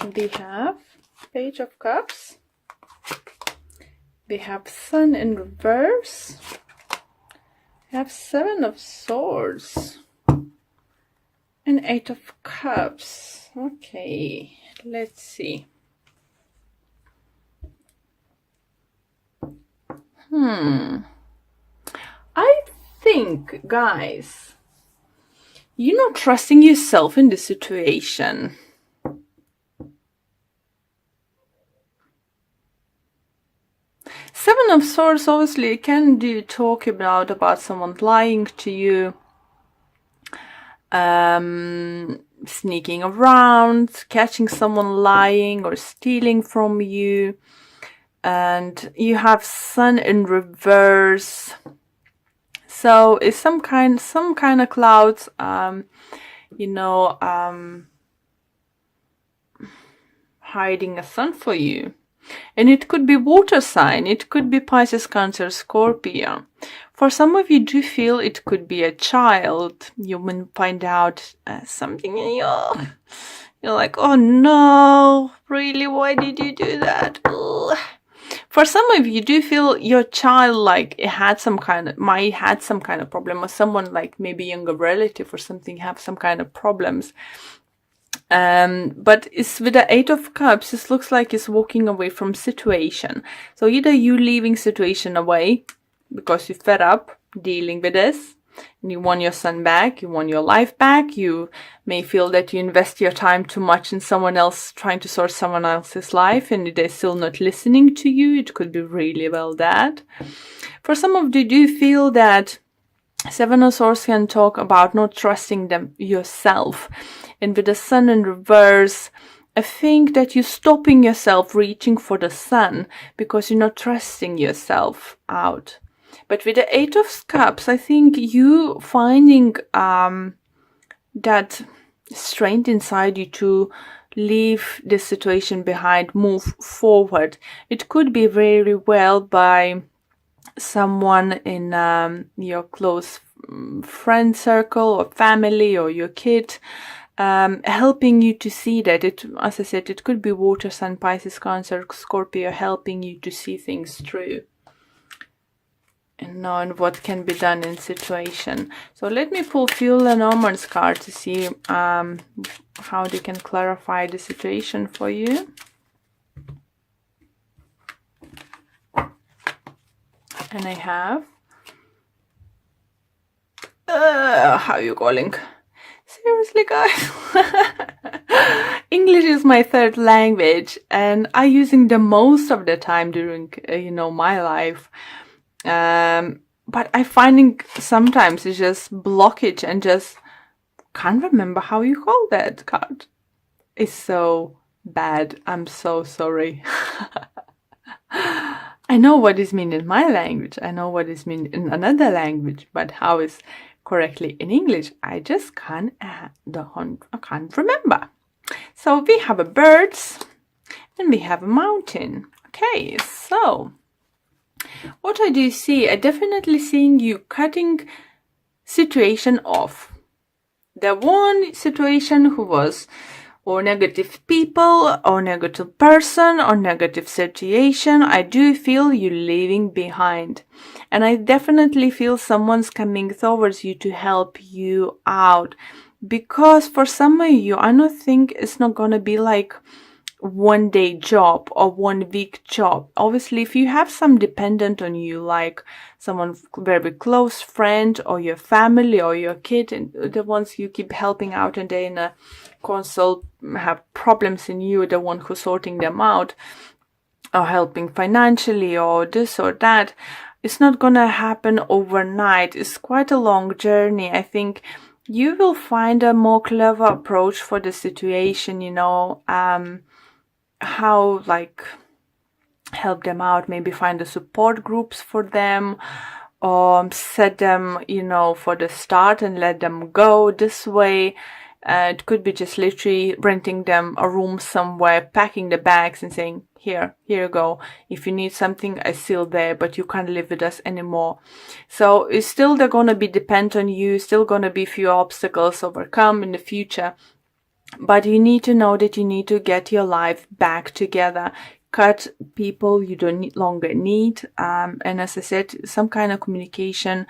We have Page of Cups. We have Sun in reverse. We have Seven of Swords. And Eight of Cups. Okay, let's see. I think, guys, you're not trusting yourself in the situation. Seven of Swords obviously can talk about someone lying to you, sneaking around, catching someone lying or stealing from you. And you have Sun in reverse. So it's some kind of clouds, hiding a sun for you. And it could be water sign, it could be Pisces, Cancer, Scorpio. For some of you do feel it could be a child. You will find out something in you're like, oh no, really, why did you do that? Ugh. For some of you do feel your child might had some kind of problem, or someone like maybe younger relative or something have some kind of problems. But it's with the Eight of Cups, it looks like it's walking away from situation. So either you leaving situation away because you're fed up dealing with this, and you want your son back, you want your life back, you may feel that you invest your time too much in someone else, trying to sort someone else's life, and they're still not listening to you. It could be really well that. For some of you do feel that Seven of Swords can talk about not trusting them yourself. And with the Sun in reverse, I think that you're stopping yourself reaching for the sun because you're not trusting yourself out. But with the Eight of Cups, I think you finding that strength inside you to leave this situation behind, move forward. It could be very well by someone in your close friend circle or family or your kid, helping you to see that. As I said, it could be water, Sun, Pisces, Cancer, Scorpio, helping you to see things through and knowing what can be done in situation. So let me pull Fuel Lenormand's card to see how they can clarify the situation for you. And I have how you calling? Seriously, guys. English is my third language, and I using the most of the time during my life. But I finding sometimes it's just blockage and just can't remember how you call that card. It's so bad. I'm so sorry. I know what is mean in my language. I know what is mean in another language, but how is correctly in English, I just can't remember. So we have a birds and we have a mountain. Okay, so what I do see, I definitely seeing you cutting situation off. The one situation who was or negative people or negative person or negative situation, I do feel you leaving behind. And I definitely feel someone's coming towards you to help you out. Because for some of you, I don't think it's not going to be like one day job or 1 week job. Obviously, if you have some dependent on you, like someone very close friend or your family or your kid, and the ones you keep helping out and they in a consult have problems in you, the one who's sorting them out or helping financially or this or that, it's not gonna happen overnight. It's quite a long journey. I think you will find a more clever approach for the situation, how help them out, maybe find the support groups for them, or set them, for the start and let them go this way. It could be just literally renting them a room somewhere, packing the bags and saying, here you go. If you need something, I'm still there, but you can't live with us anymore. So it's still, they're going to be dependent on you, still going to be few obstacles overcome in the future. But you need to know that you need to get your life back together. Cut people you don't longer need. And as I said, some kind of communication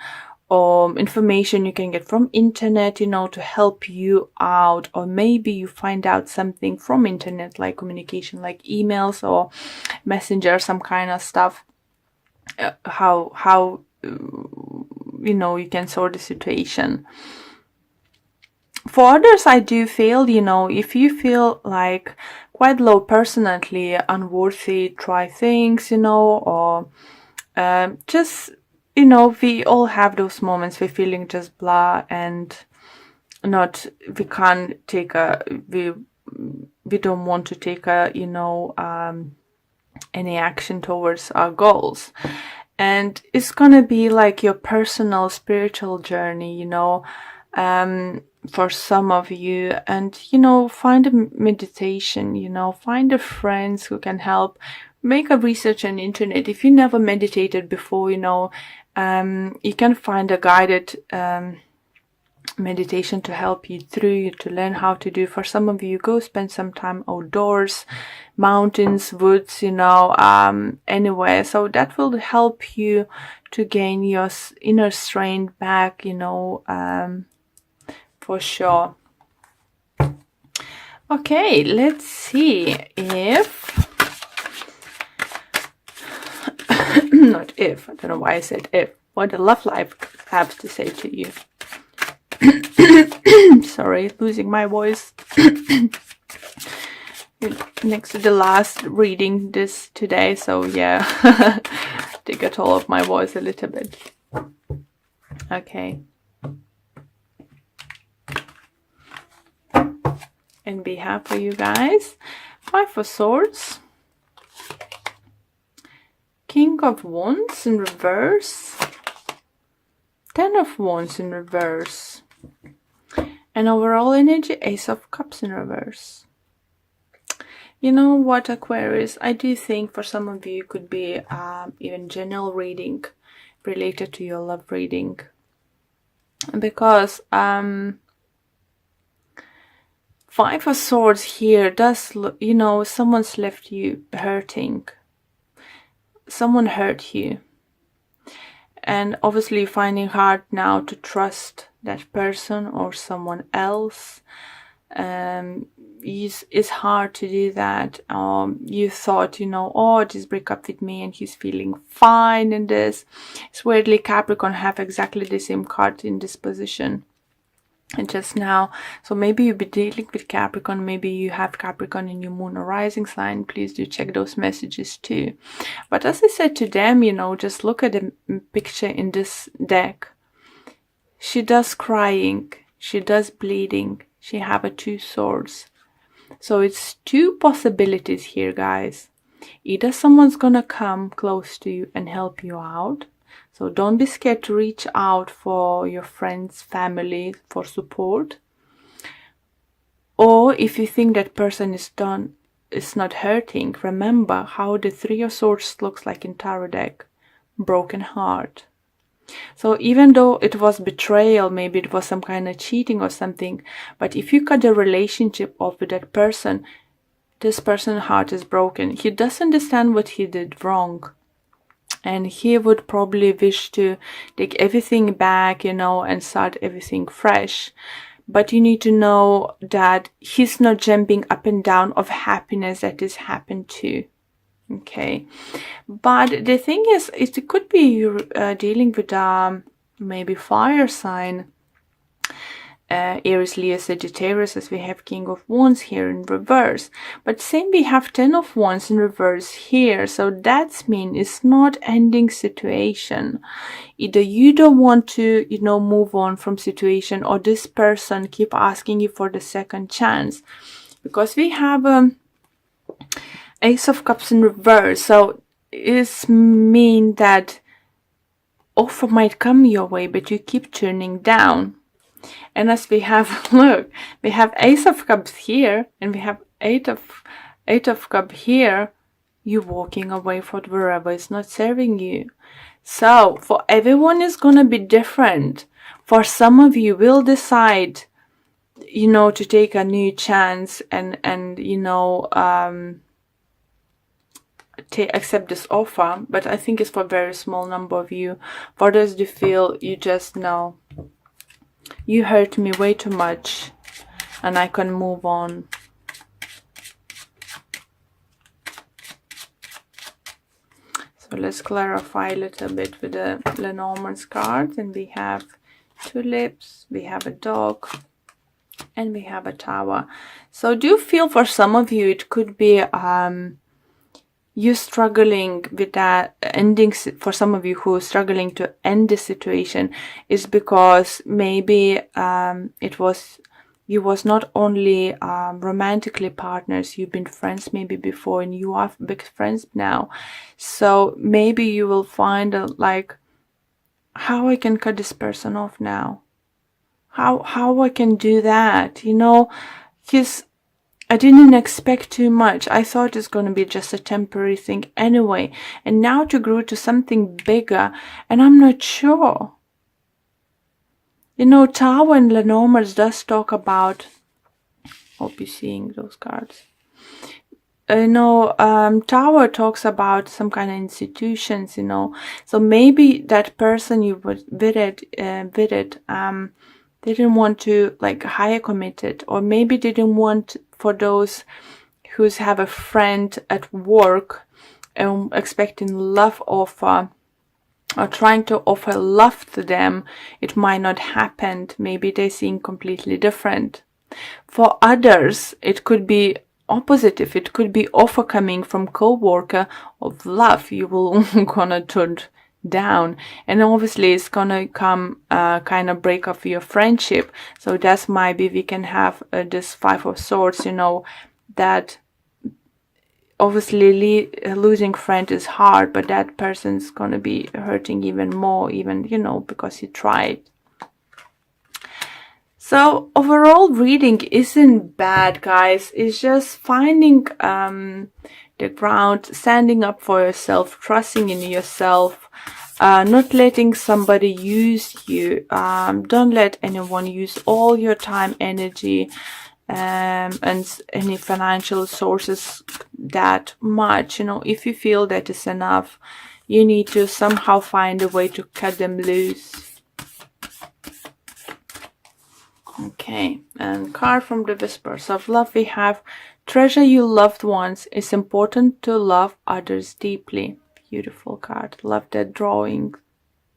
or information you can get from internet, you know, to help you out. Or maybe you find out something from internet, like communication, like emails or messenger, some kind of stuff. How you know, you can sort the situation. For others, I do feel, you know, if you feel like quite low personally, unworthy, try things, you know, or just, you know, we all have those moments we're feeling just blah and we can't take we don't want to take you know, any action towards our goals. And it's gonna be like your personal spiritual journey, you know, for some of you. And, you know, find a meditation, you know, find a friends who can help. Make a research on the internet. If you never meditated before, you know, you can find a guided meditation to help you through, to learn how to do. For some of you, go spend some time outdoors, mountains, woods, you know, anywhere. So that will help you to gain your inner strength back, you know, for sure. Okay, let's see if not if, I don't know why I said if, what the love life has to say to you. Sorry, losing my voice. Next to the last reading this today, so yeah, take a toll of my voice a little bit. Okay. And behalf of you guys, 5 of Swords, King of Wands in reverse, 10 of Wands in reverse, and overall energy, Ace of Cups in reverse. You know what, Aquarius, I do think for some of you could be even general reading related to your love reading, because 5 of Swords here does, you know, someone's left you hurting. Someone hurt you. And obviously finding hard now to trust that person or someone else. It's hard to do that. You thought, you know, oh, just break up with me and he's feeling fine in this. It's weirdly Capricorn have exactly the same card in this position. And just now, so maybe you'll be dealing with Capricorn, maybe you have Capricorn in your moon or rising sign. Please do check those messages too. But as I said to them, you know, just look at the picture in this deck. She does crying, she does bleeding, she have a 2 swords. So it's 2 possibilities here, guys. Either someone's gonna come close to you and help you out. So don't be scared to reach out for your friends, family, for support. Or if you think that person is not hurting, remember how the 3 of Swords looks like in tarot deck. Broken heart. So even though it was betrayal, maybe it was some kind of cheating or something, but if you cut the relationship off with that person, this person's heart is broken. He does understand what he did wrong. And he would probably wish to take everything back, you know, and start everything fresh. But you need to know that he's not jumping up and down of happiness that this happened to. Okay. But the thing is, it could be you're dealing with maybe fire sign. Aries, Leo, Sagittarius, as we have King of Wands here in reverse. But same, we have 10 of Wands in reverse here. So that means it's not ending situation. Either you don't want to, you know, move on from situation, or this person keep asking you for the second chance. Because we have Ace of Cups in reverse. So it means that offer might come your way, but you keep turning down. And as we have, look, we have Ace of Cups here, and we have Eight of Cups here. You're walking away from wherever it's not serving you. So for everyone, it's gonna be different. For some of you will decide you know, to take a new chance and you know, accept this offer. But I think it's for a very small number of you. For those who feel you just know, you hurt me way too much and I can move on. So let's clarify a little bit with the Lenormand's card. And we have tulips, we have a dog, and we have a tower. So do feel for some of you it could be you struggling with that ending. For some of you who are struggling to end the situation is because maybe you was not only romantically partners, you've been friends maybe before and you are big friends now. So maybe you will find like, how I can cut this person off now, how I can do that, you know, because I didn't expect too much. I thought it's going to be just a temporary thing anyway. And now to grow to something bigger. And I'm not sure. You know, Tower and Lenormand does talk about... Hope you're seeing those cards. You know, Tower talks about some kind of institutions, you know. So maybe that person you were with it, they didn't want to like hire committed, or maybe they didn't want, for those who have a friend at work and expecting love offer or trying to offer love to them, it might not happen. Maybe they're seeing completely different. For others, it could be opposite. If it could be offer coming from co-worker of love, you will gonna turn down, and obviously it's gonna come kind of break off your friendship. So that's maybe we can have this Five of Swords, you know, that obviously losing friend is hard, but that person's gonna be hurting even more, even, you know, because you tried. So overall reading isn't bad, guys. It's just finding the ground, standing up for yourself, trusting in yourself, not letting somebody use you. Don't let anyone use all your time, energy, and any financial sources that much. You know, if you feel that is enough, you need to somehow find a way to cut them loose. Okay, and card from the Whispers of Love, we have treasure your loved ones. It's important to love others deeply. Beautiful card. Love that drawing.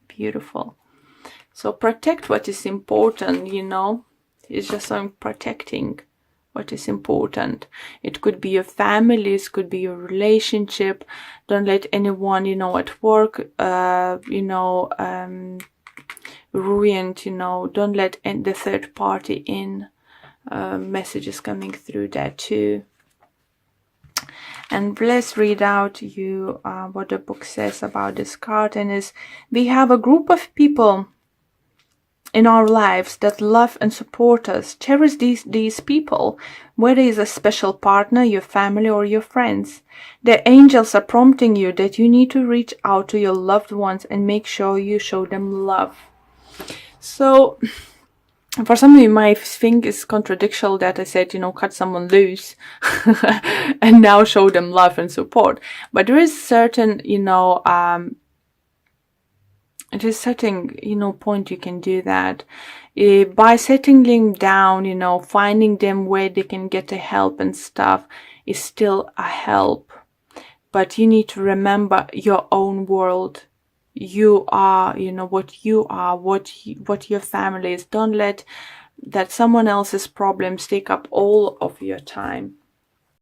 Beautiful. So protect what is important, you know. It's just on protecting what is important. It could be your family, it could be your relationship. Don't let anyone, you know, at work, you know, ruined, you know. Don't let the third party in. Messages coming through that too. And let's read out you what the book says about this card. And is, we have a group of people in our lives that love and support us. Cherish these people, whether it's a special partner, your family, or your friends. The angels are prompting you that you need to reach out to your loved ones and make sure you show them love. So for some of you might think it's contradictory that I said, you know, cut someone loose and now show them love and support. But there is certain, you know, there's certain, you know, point you can do that. By settling down, you know, finding them where they can get the help and stuff is still a help. But you need to remember your own world. You are, you know, what you are, what your family is. Don't let that someone else's problems take up all of your time.